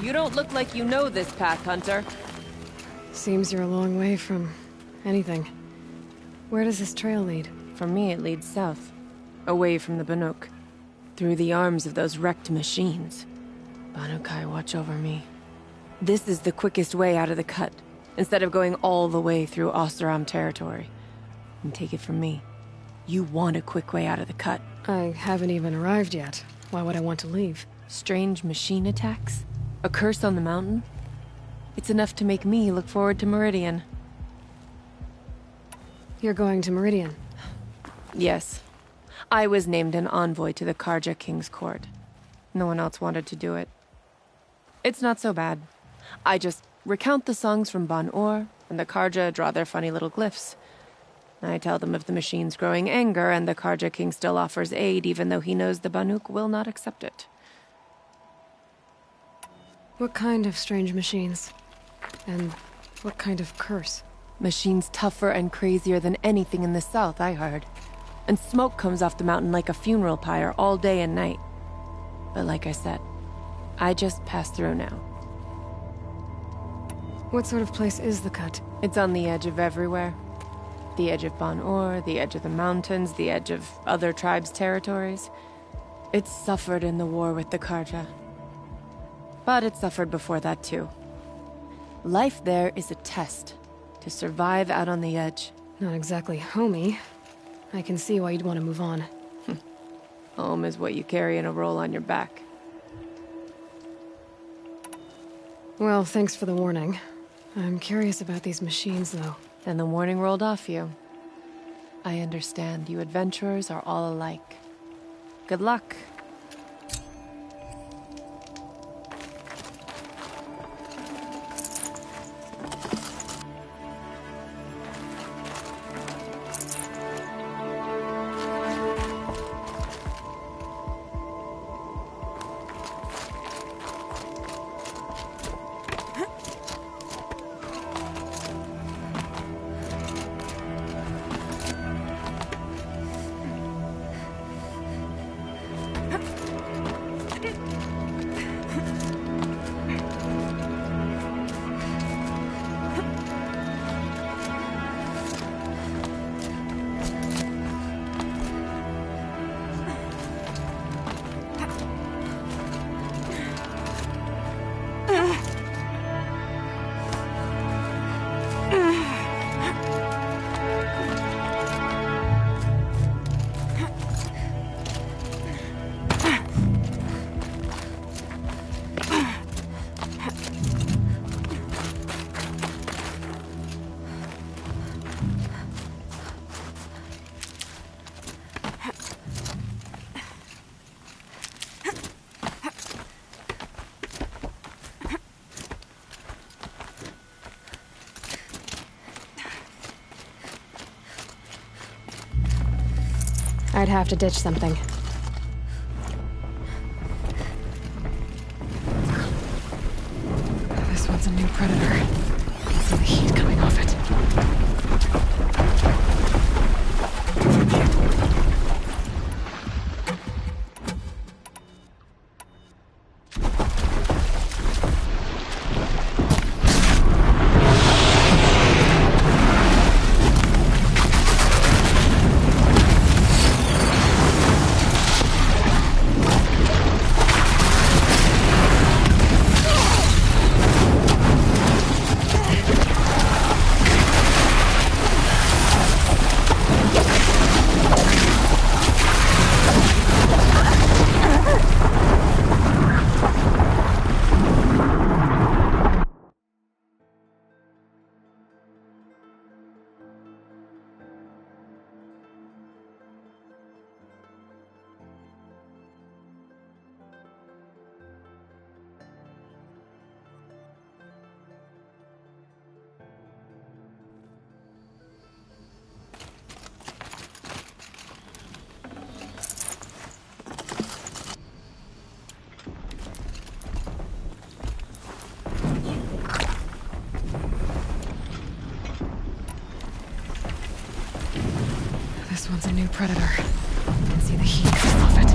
You don't look like you know this path, Hunter. Seems you're a long way from anything. Where does this trail lead? For me, it leads south. Away from the Banuk. Through the arms of those wrecked machines. Banukai, watch over me. This is the quickest way out of the cut, instead of going all the way through Oseram territory. And take it from me, you want a quick way out of the cut. I haven't even arrived yet. Why would I want to leave? Strange machine attacks? A curse on the mountain? It's enough to make me look forward to Meridian. You're going to Meridian? Yes. I was named an envoy to the Carja King's court. No one else wanted to do it. It's not so bad. I just recount the songs from Ban-Ur, and the Carja draw their funny little glyphs. I tell them of the machine's growing anger, and the Carja King still offers aid even though he knows the Banuk will not accept it. What kind of strange machines? And what kind of curse? Machines tougher and crazier than anything in the south, I heard. And smoke comes off the mountain like a funeral pyre all day and night. But like I said, I just passed through now. What sort of place is the cut? It's on the edge of everywhere. The edge of Ban-Ur, the edge of the mountains, the edge of other tribes' territories. It's suffered in the war with the Carja. But it suffered before that too. Life there is a test to survive out on the edge. Not exactly homey. I can see why you'd want to move on. Home is what you carry in a roll on your back. Well, thanks for the warning. I'm curious about these machines, though. Then the warning rolled off you. I understand. You adventurers are all alike. Good luck. I'd have to ditch something. This one's a new predator. I can see the heat coming off it. This one's a new predator. I can see the heat coming off it.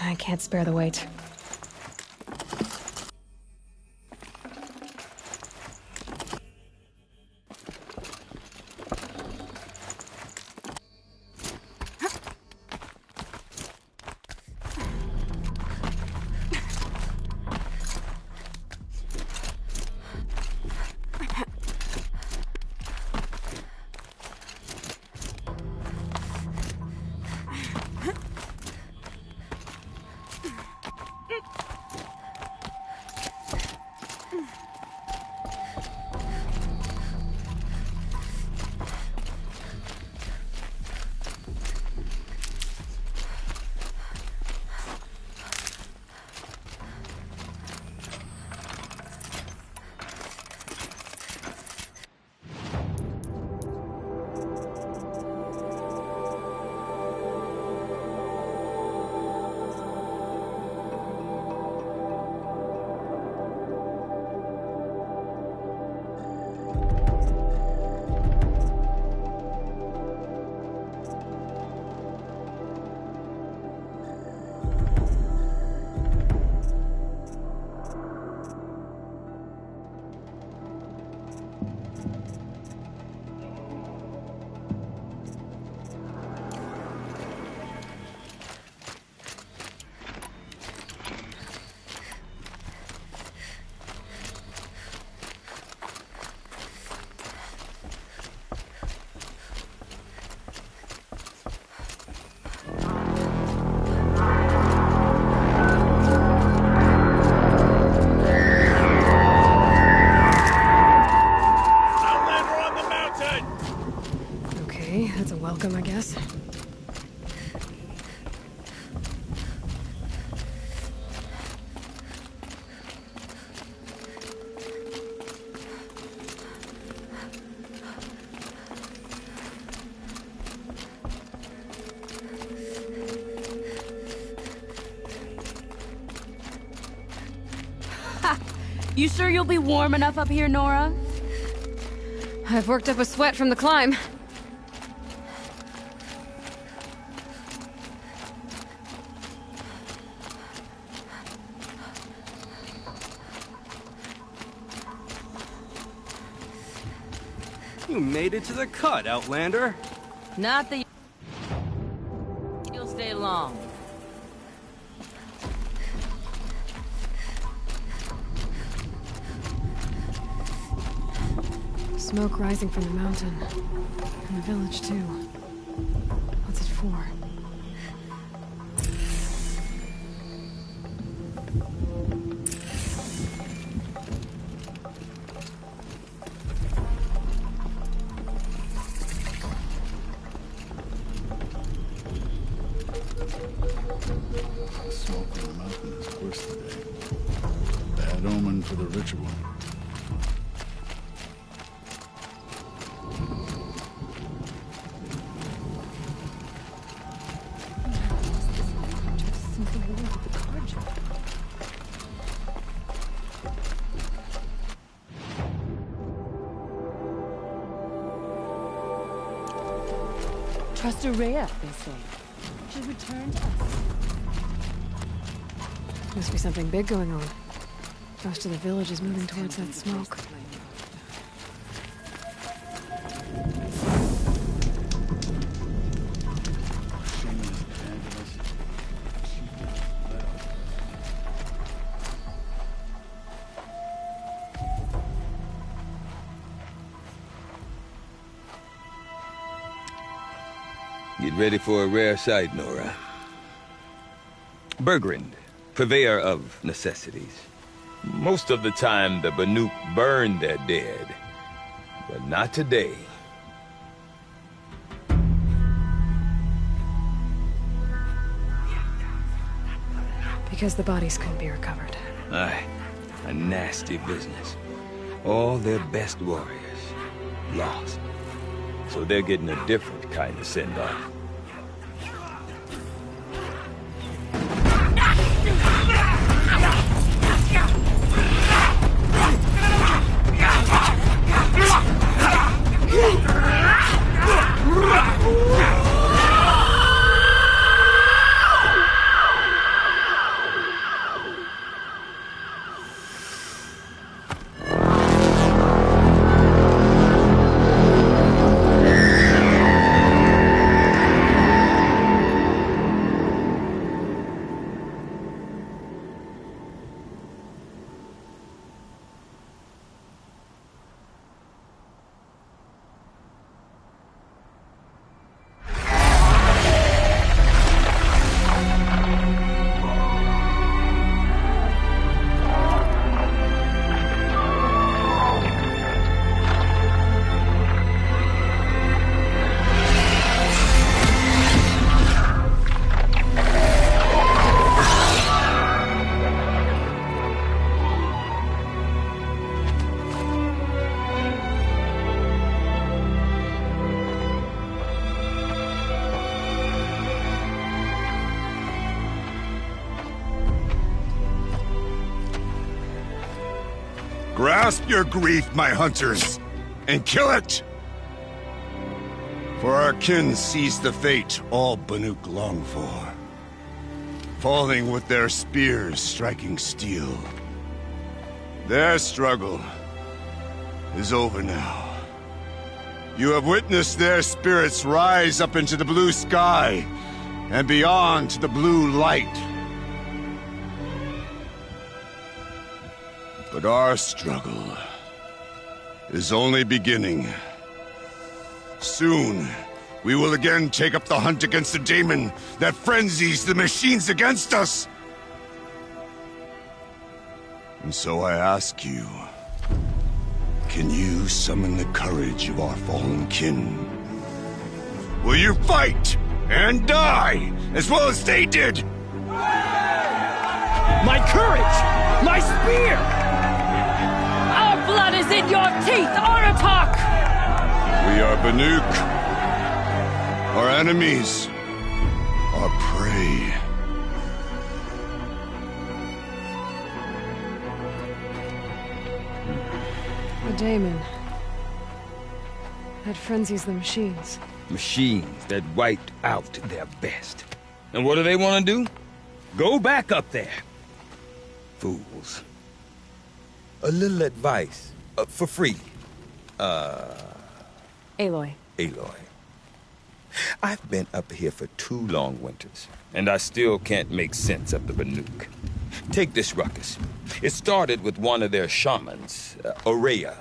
I can't spare the weight. Welcome, I guess. You sure you'll be warm enough up here, Nora? I've worked up a sweat from the climb. You made it to the cut, Outlander. Not that you'll stay long. Smoke rising from the mountain. And the village, too. What's it for? Smoke on the mountain is worse today. Bad omen for the ritual. Trust Rhea, they say. Should return to us. Must be something big going on. Most of the village is moving towards that smoke. Get ready for a rare sight, Nora. Bergrand, purveyor of necessities. Most of the time, the Banuk burn their dead. But not today. Because the bodies couldn't be recovered. Aye, a nasty business. All their best warriors lost. So they're getting a different kind of send-off. Grasp your grief, my hunters, and kill it! For our kin sees the fate all Banuk long for. Falling with their spears striking steel. Their struggle is over now. You have witnessed their spirits rise up into the blue sky and beyond to the blue light. But our struggle is only beginning. Soon, we will again take up the hunt against the daemon that frenzies the machines against us. And so I ask you, can you summon the courage of our fallen kin? Will you fight and die as well as they did? My courage! My spear! Our blood is in your teeth, Aratak! We are Banuk. Our enemies are prey. The daemon. That frenzies the machines. Machines that wiped out their best. And what do they want to do? Go back up there. Fools. A little advice. For free. Aloy. Aloy. I've been up here for 2 long winters, and I still can't make sense of the Banuk. Take this ruckus. It started with one of their shamans, Ourea,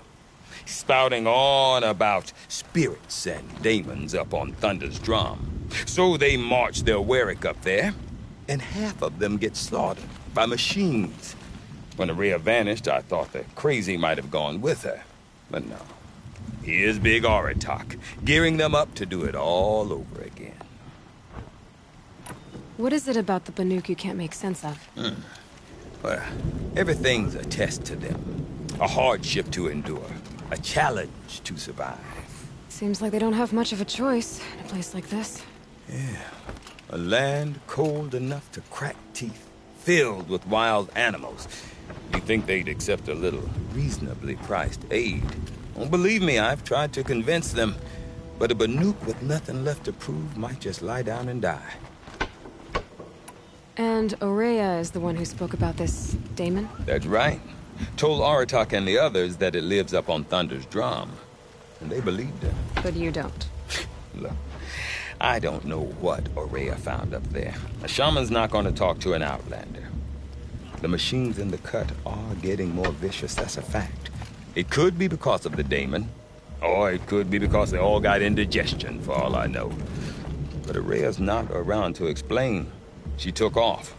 spouting on about spirits and daemons up on Thunder's drum. So they march their Werik up there, and half of them get slaughtered by machines. When Ourea vanished, I thought the crazy might have gone with her, but no. Here's Big Aratak, gearing them up to do it all over again. What is it about the Banuk you can't make sense of? Well, everything's a test to them. A hardship to endure. A challenge to survive. Seems like they don't have much of a choice in a place like this. Yeah. A land cold enough to crack teeth, filled with wild animals. You'd think they'd accept a little reasonably priced aid. Don't believe me, I've tried to convince them. But a Banuk with nothing left to prove might just lie down and die. And Ourea is the one who spoke about this daemon? That's right. Told Aratak and the others that it lives up on Thunder's drum. And they believed him. But you don't. Look, I don't know what Ourea found up there. A shaman's not going to talk to an outlander. The machines in the cut are getting more vicious, that's a fact. It could be because of the daemon, or it could be because they all got indigestion, for all I know. But Ourea's not around to explain. She took off,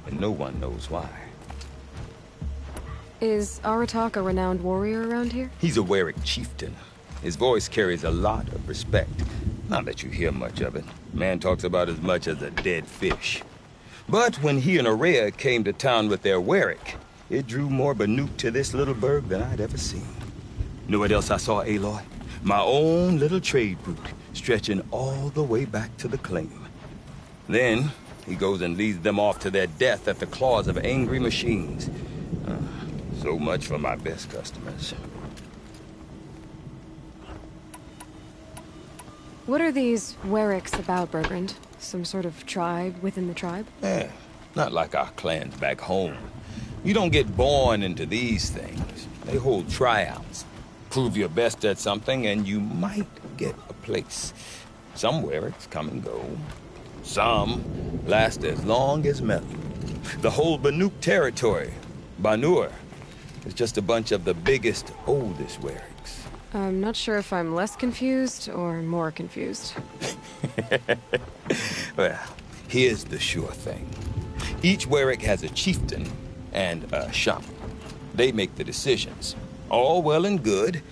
and no one knows why. Is Aratak a renowned warrior around here? He's a Werik chieftain. His voice carries a lot of respect. Not that you hear much of it. Man talks about as much as a dead fish. But when he and Ourea came to town with their Werik, it drew more Banuk to this little burg than I'd ever seen. Know what else I saw, Aloy? My own little trade route, stretching all the way back to the claim. Then, he goes and leads them off to their death at the claws of angry machines. So much for my best customers. What are these Weriks about, Bergrand? Some sort of tribe within the tribe? Not like our clans back home. You don't get born into these things. They hold tryouts. Prove your best at something and you might get a place. Some Weriks come and go. Some last as long as metal. The whole Banuk territory, Banur, is just a bunch of the biggest, oldest Weriks. I'm not sure if I'm less confused or more confused. Well, here's the sure thing. Each Werik has a chieftain and a shaman. They make the decisions. All well and good,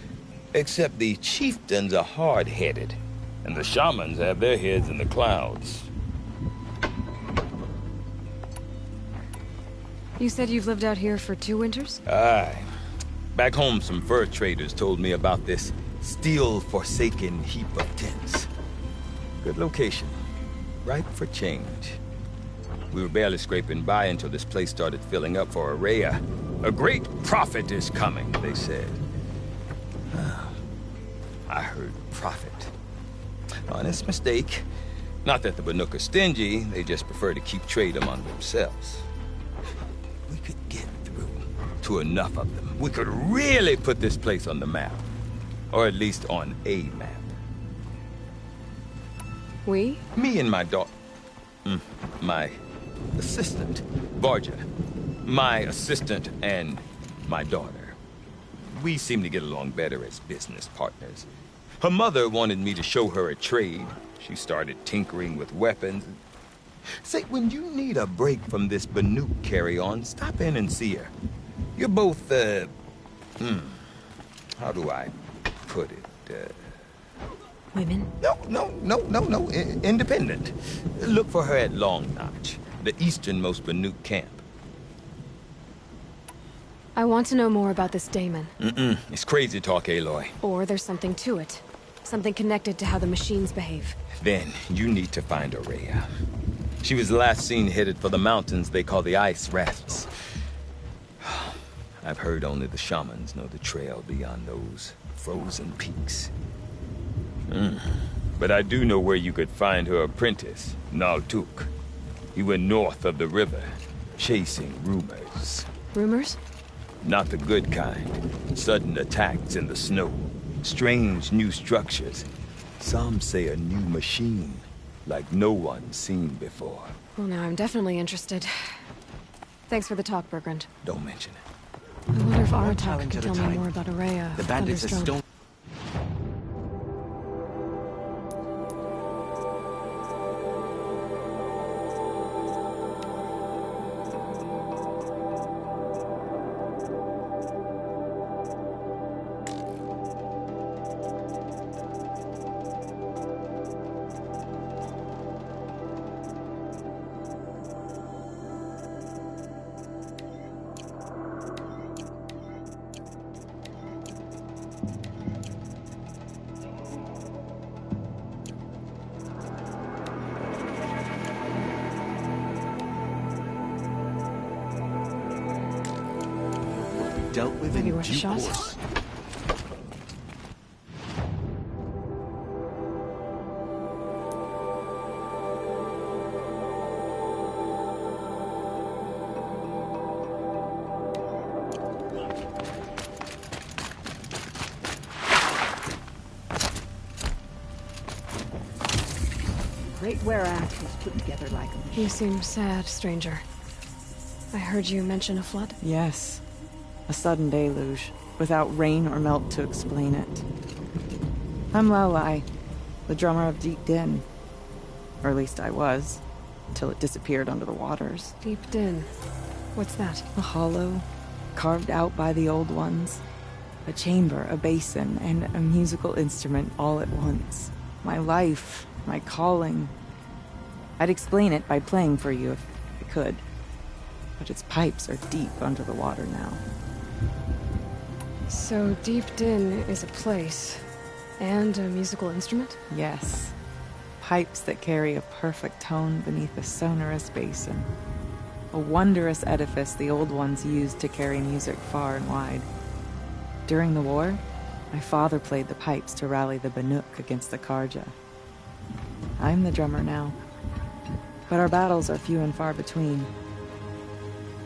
except the chieftains are hard-headed, and the shamans have their heads in the clouds. You said you've lived out here for 2 winters? Aye. Back home, some fur traders told me about this steel-forsaken heap of tents. Good location. Ripe for change. We were barely scraping by until this place started filling up for Ourea. A great prophet is coming, they said. I heard prophet. Honest mistake. Not that the Banuk are stingy, they just prefer to keep trade among themselves. We could get through to enough of them. We could really put this place on the map. Or at least on a map. We? Me and my daughter. My assistant, Varja. My assistant and my daughter. We seem to get along better as business partners. Her mother wanted me to show her a trade. She started tinkering with weapons. Say, when you need a break from this Banuk carry-on, stop in and see her. You're both, how do I put it? Women? No. Independent. Look for her at Long Notch, the easternmost Banuk camp. I want to know more about this Daemon. It's crazy talk, Aloy. Or there's something to it. Something connected to how the machines behave. Then you need to find Aurea. She was last seen headed for the mountains they call the Ice Rafts. I've heard only the shamans know the trail beyond those frozen peaks. But I do know where you could find her apprentice, Naltuk. He went north of the river, chasing rumors. Rumors? Not the good kind. Sudden attacks in the snow. Strange new structures. Some say a new machine, like no one's seen before. Well, now I'm definitely interested. Thanks for the talk, Bergrand. Don't mention it. I wonder if Aratak challenge can at a tell me time. more about Aurea. The bandits are Thunderstone. still... dealt with Maybe in worth a due shot. course. Great Werath was put together like a You seem sad, stranger. I heard you mention a flood. Yes. A sudden deluge, without rain or melt to explain it. I'm Lalai, the drummer of Deep Din. Or at least I was, until it disappeared under the waters. Deep Din. What's that? A hollow, carved out by the old ones. A chamber, a basin, and a musical instrument all at once. My life, my calling. I'd explain it by playing for you if I could. But its pipes are deep under the water now. So Deep Din is a place. And a musical instrument? Yes. Pipes that carry a perfect tone beneath a sonorous basin. A wondrous edifice the old ones used to carry music far and wide. During the war, my father played the pipes to rally the Banuk against the Karja. I'm the drummer now. But our battles are few and far between.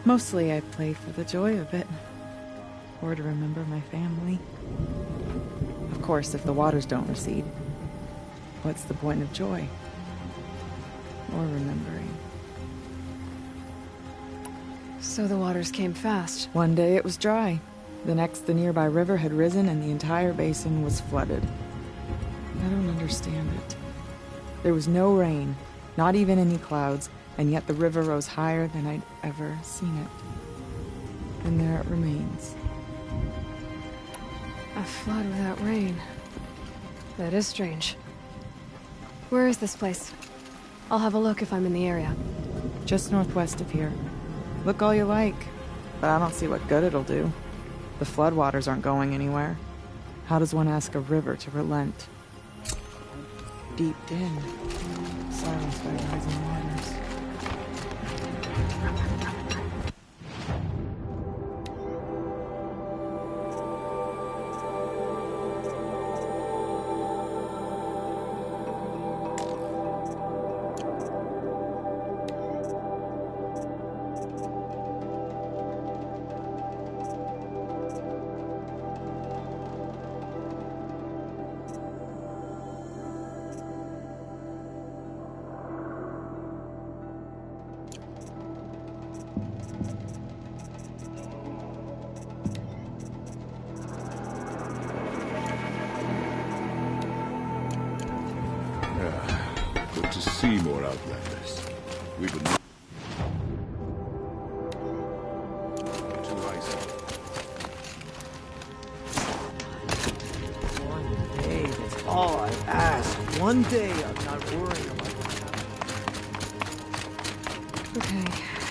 Mostly I play for the joy of it. Or to remember my family. Of course, if the waters don't recede, what's the point of joy? Or remembering? So the waters came fast. One day it was dry. The next, the nearby river had risen and the entire basin was flooded. I don't understand it. There was no rain, not even any clouds, and yet the river rose higher than I'd ever seen it. And there it remains. A flood without rain. That is strange. Where is this place? I'll have a look if I'm in the area. Just northwest of here. Look all you like, but I don't see what good it'll do. The floodwaters aren't going anywhere. How does one ask a river to relent? Deep Din, silenced by rising waters. to see more Outlanders. We've been... Too icy. One day, that's all I ask. One day of not worrying about Okay,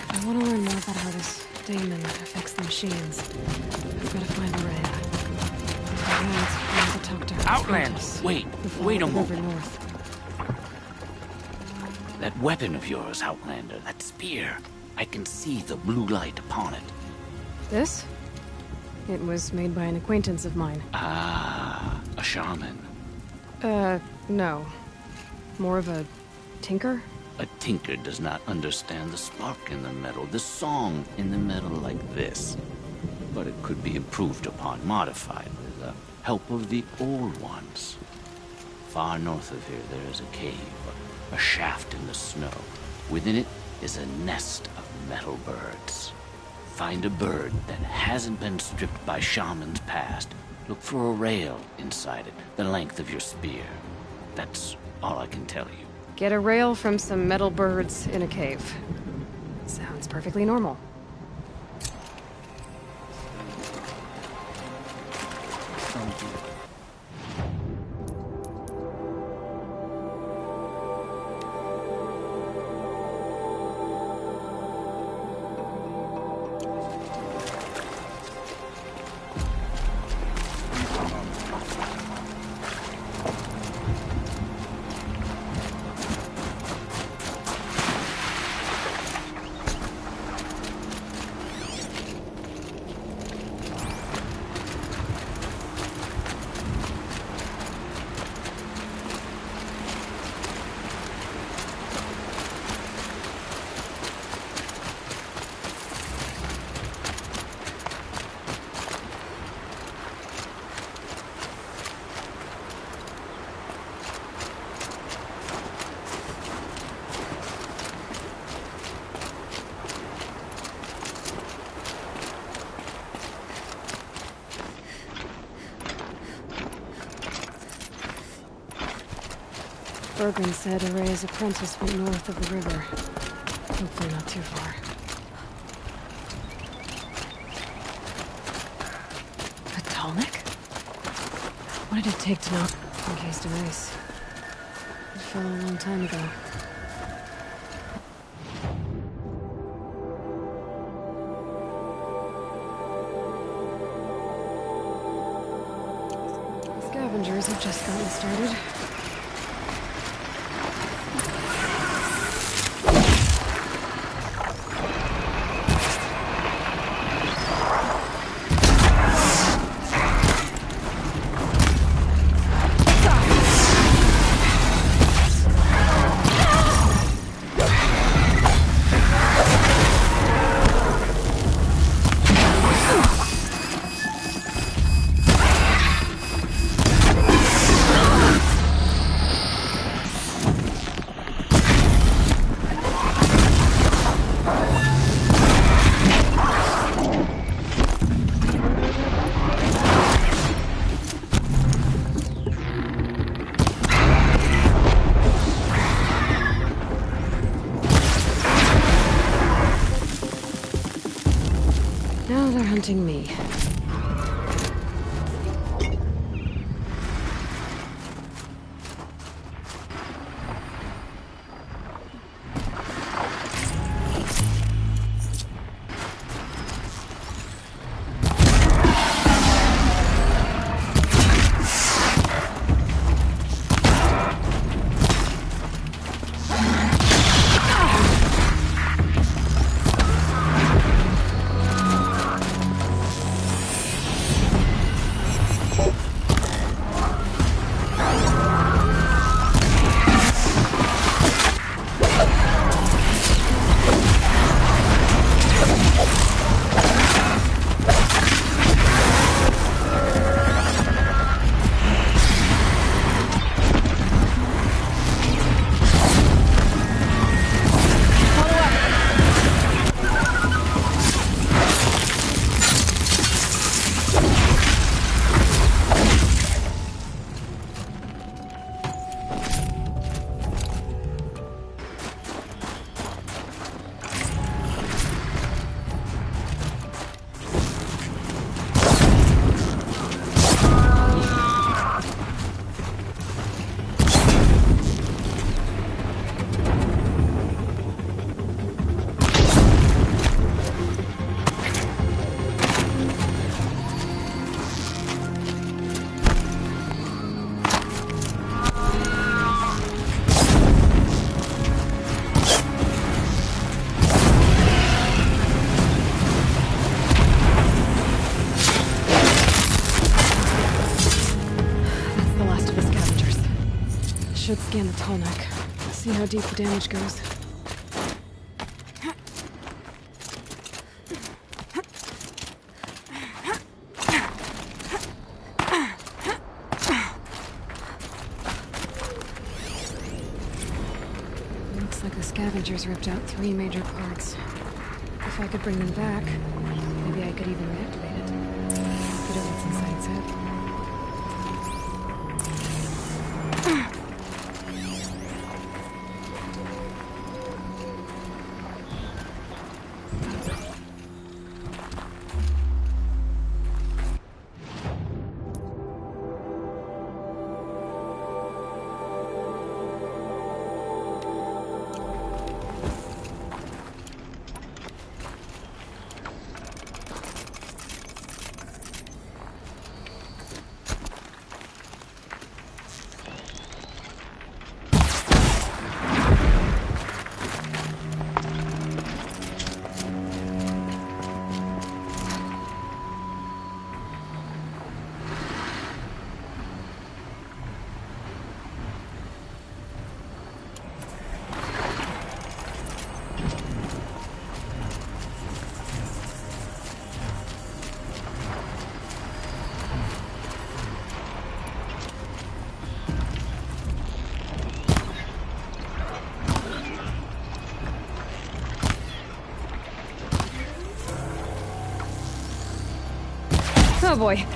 I want to learn more about how this daemon affects the machines. I've got to find a ray. I want to talk to her. Outlanders! Wait a moment. North. That weapon of yours, Outlander, that spear. I can see the blue light upon it. This? It was made by an acquaintance of mine. Ah, a shaman. No. More of a tinker? A tinker does not understand the spark in the metal, the song in the metal like this. But it could be improved upon, modified with the help of the old ones. Far north of here, there is a cave, a shaft in the snow. Within it is a nest of metal birds. Find a bird that hasn't been stripped by shamans past. Look for a rail inside it, the length of your spear. That's all I can tell you. Get a rail from some metal birds in a cave. Sounds perfectly normal. Bergman said Array's apprentice went north of the river. Hopefully not too far. Potomac? What did it take to not encased in ice? It fell a long time ago. Scavengers have just gotten started. Now they're hunting me. should scan the tall neck. See how deep the damage goes. Looks like the scavengers ripped out 3 major parts. If I could bring them back, maybe I could even reactivate it. Get over what's inside its head. Oh boy.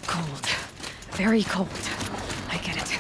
Cold. Very cold. I get it.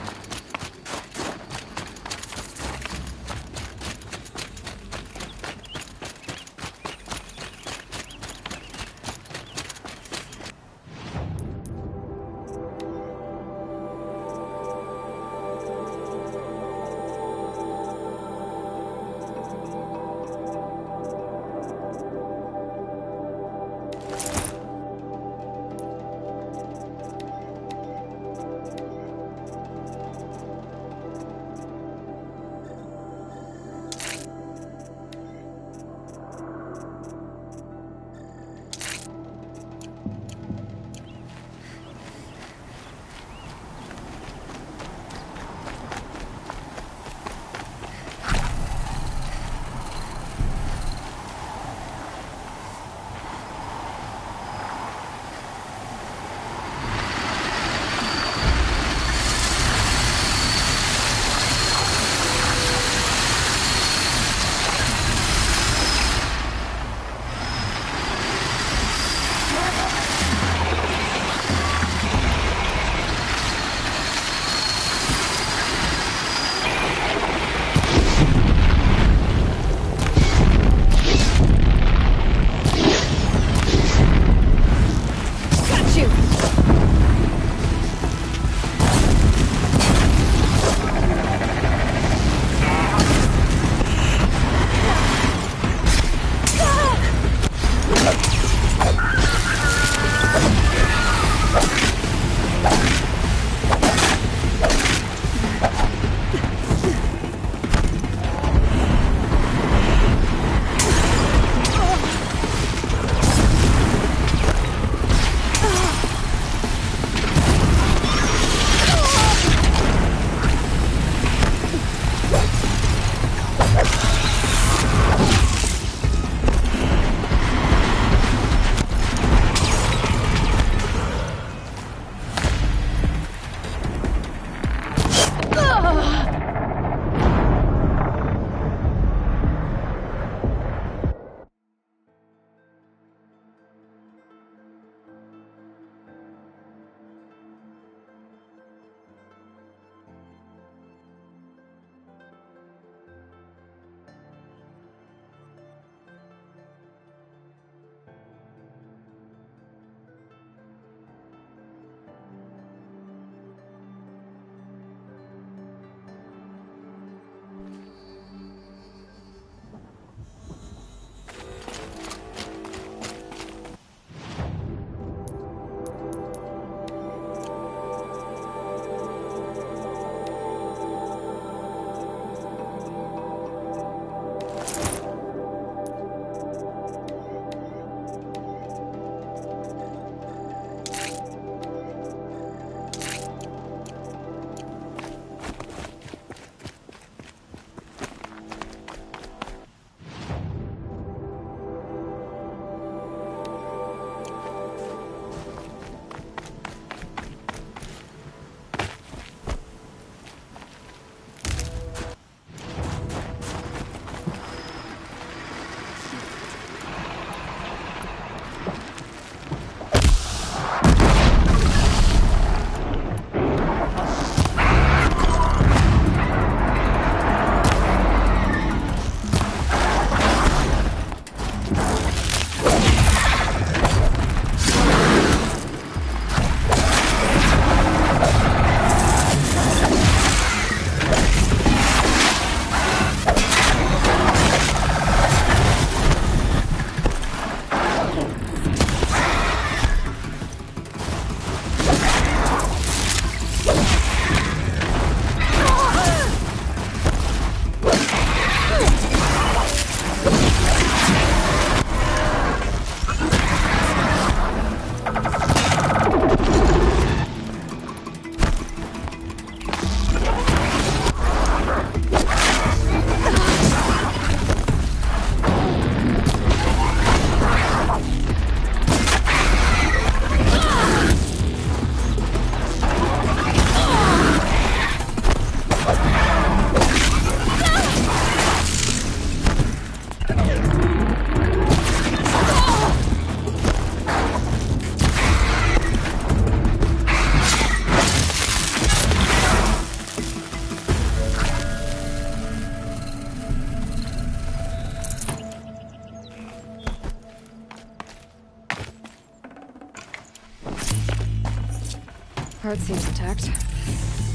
part seems intact.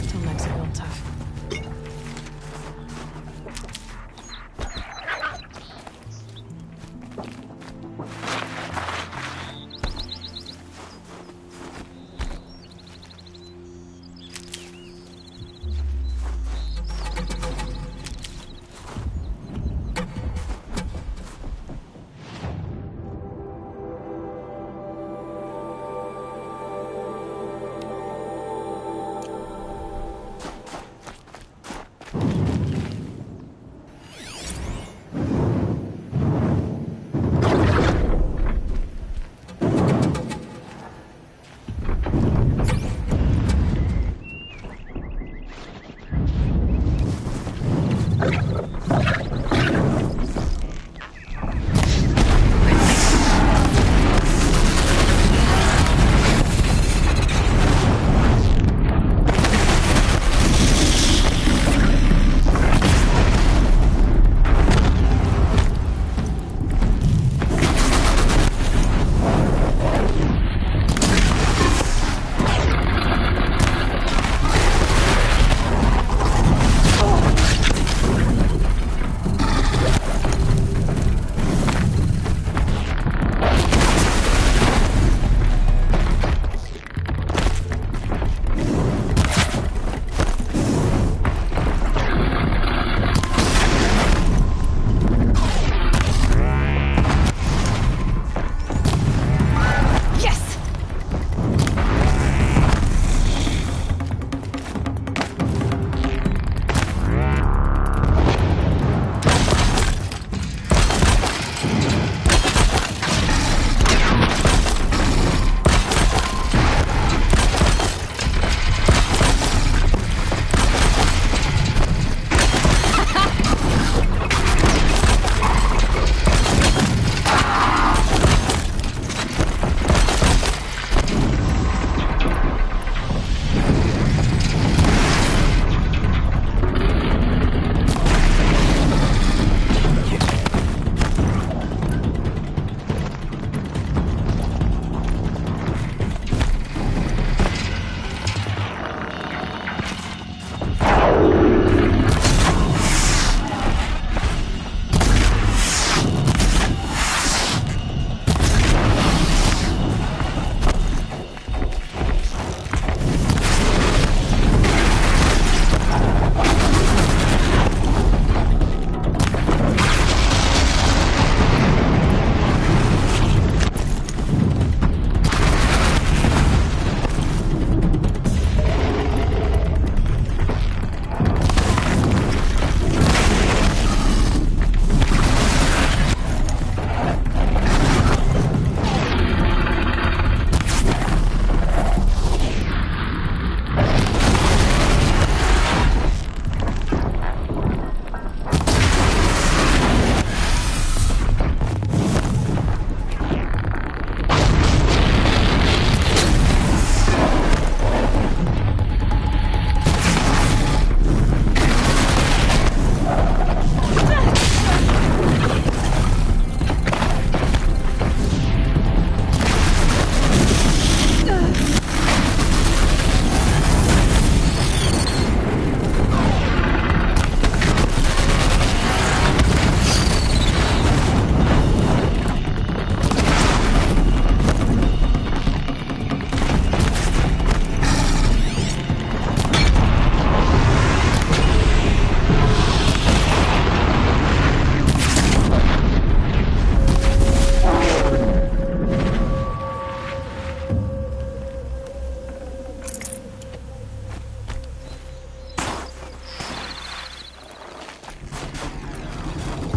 Still makes it real tough.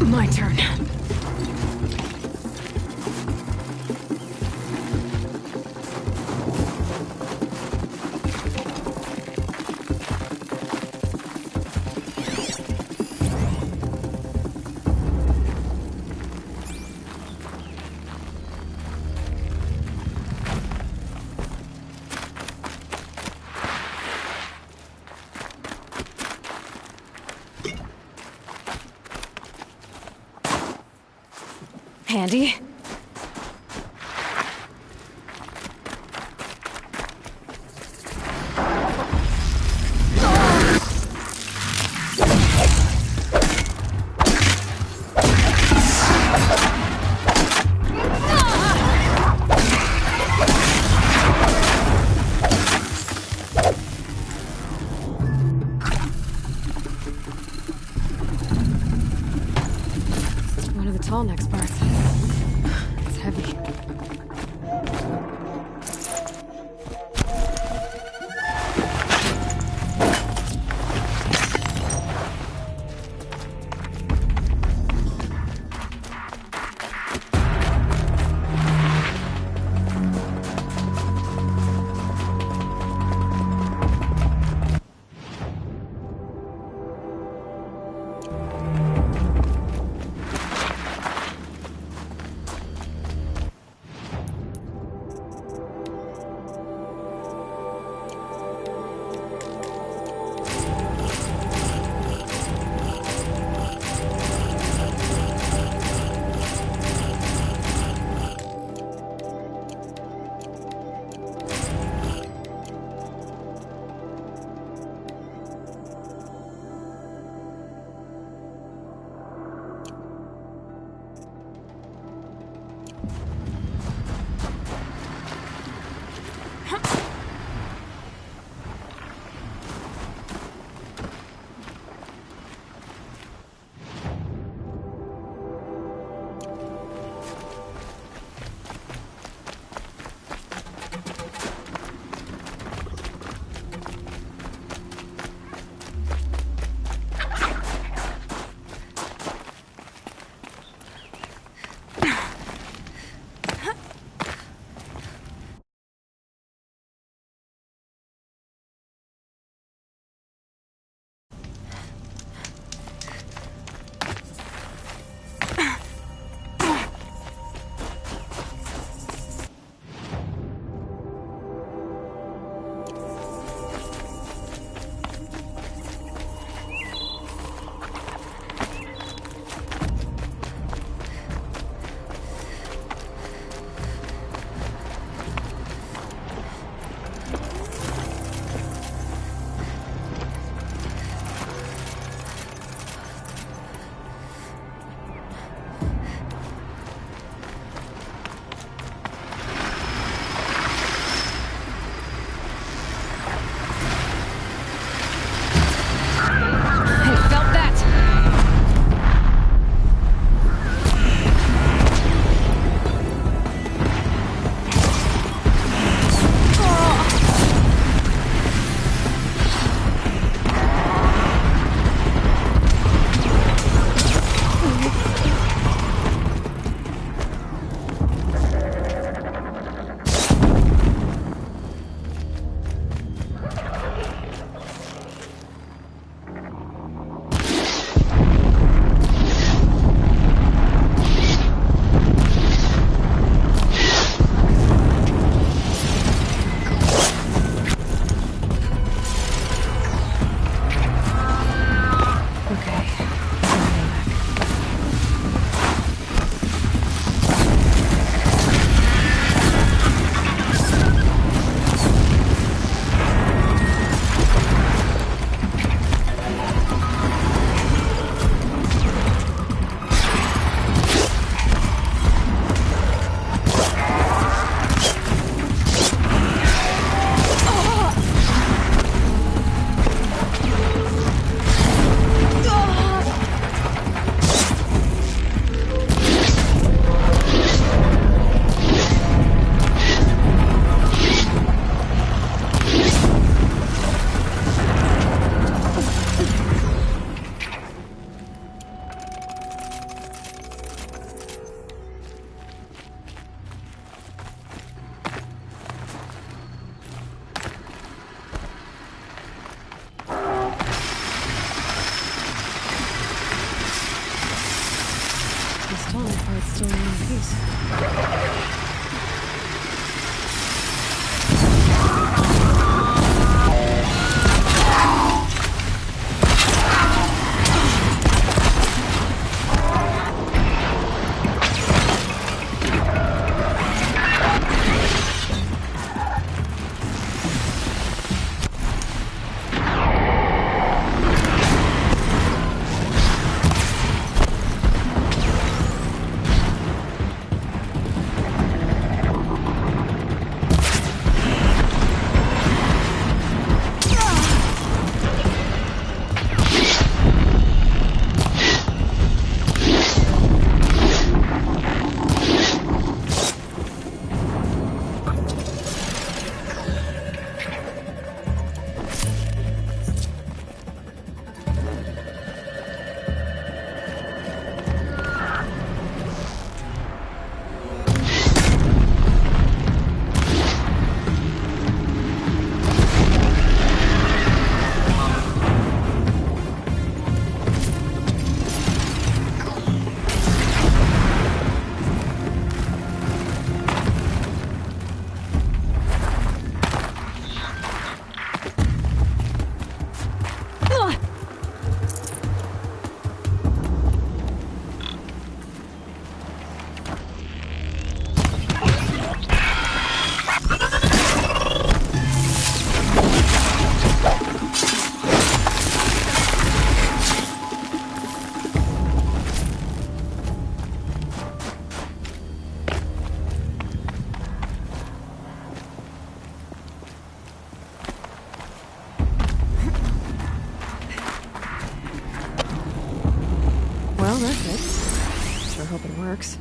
My turn. Handy. tall next part. It's heavy. Still in one piece. hope it works.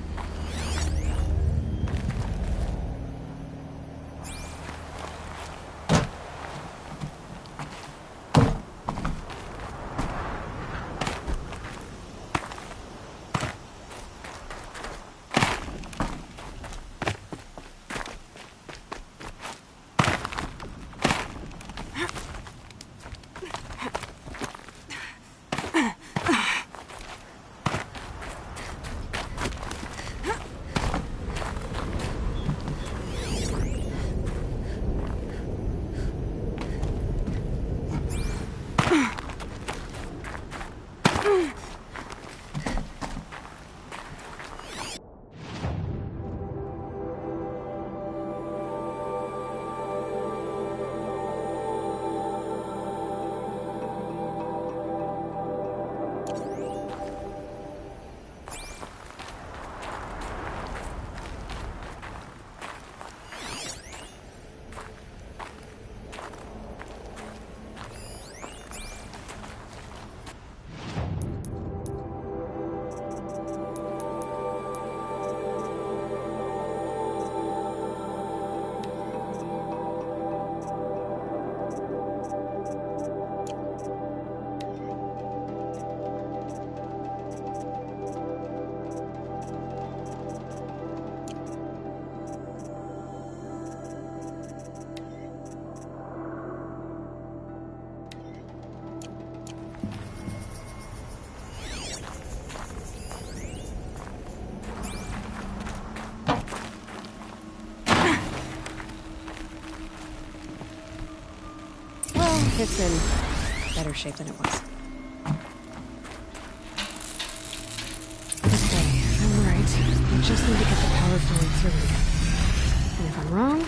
It's in better shape than it was. Okay, I'm right. I just need to get the power flowing through again. And if I'm wrong,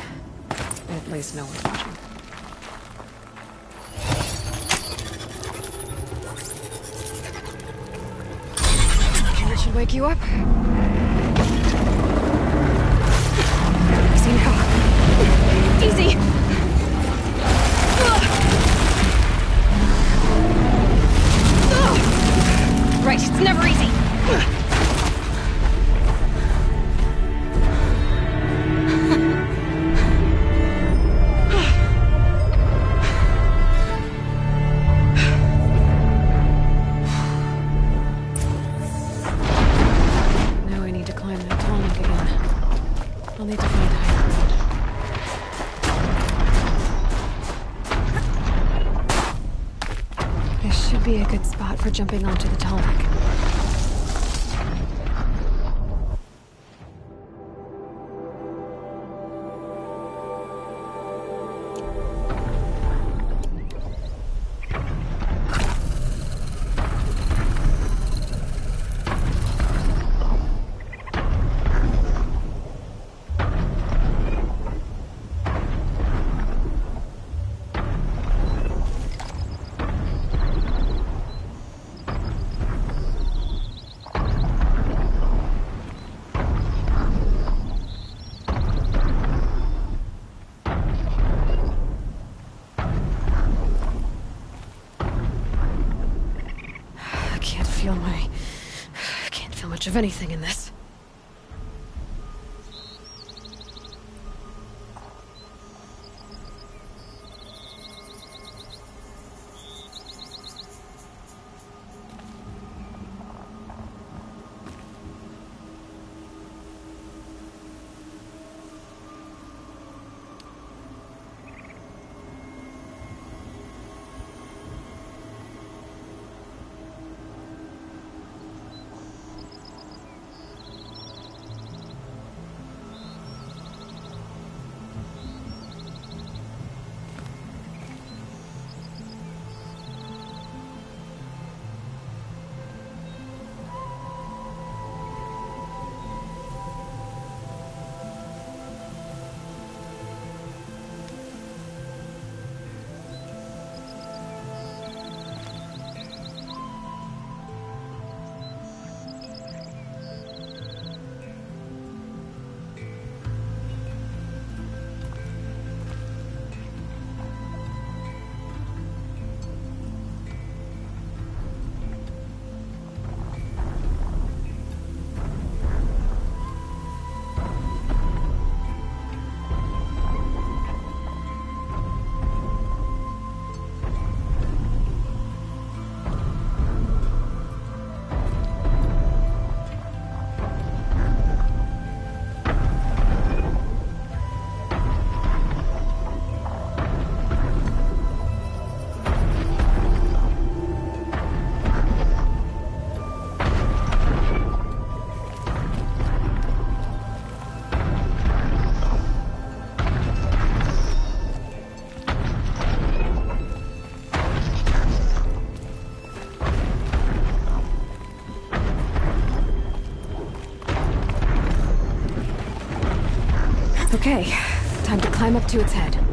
at least no one's watching. Okay, that should wake you up. Easy now. Easy! Right, it's never easy. Now I need to climb that tall neck again. I'll need to find higher ground. This should be a good spot for jumping onto the tall neck. Can't feel much of anything in this. Okay, time to climb up to its head.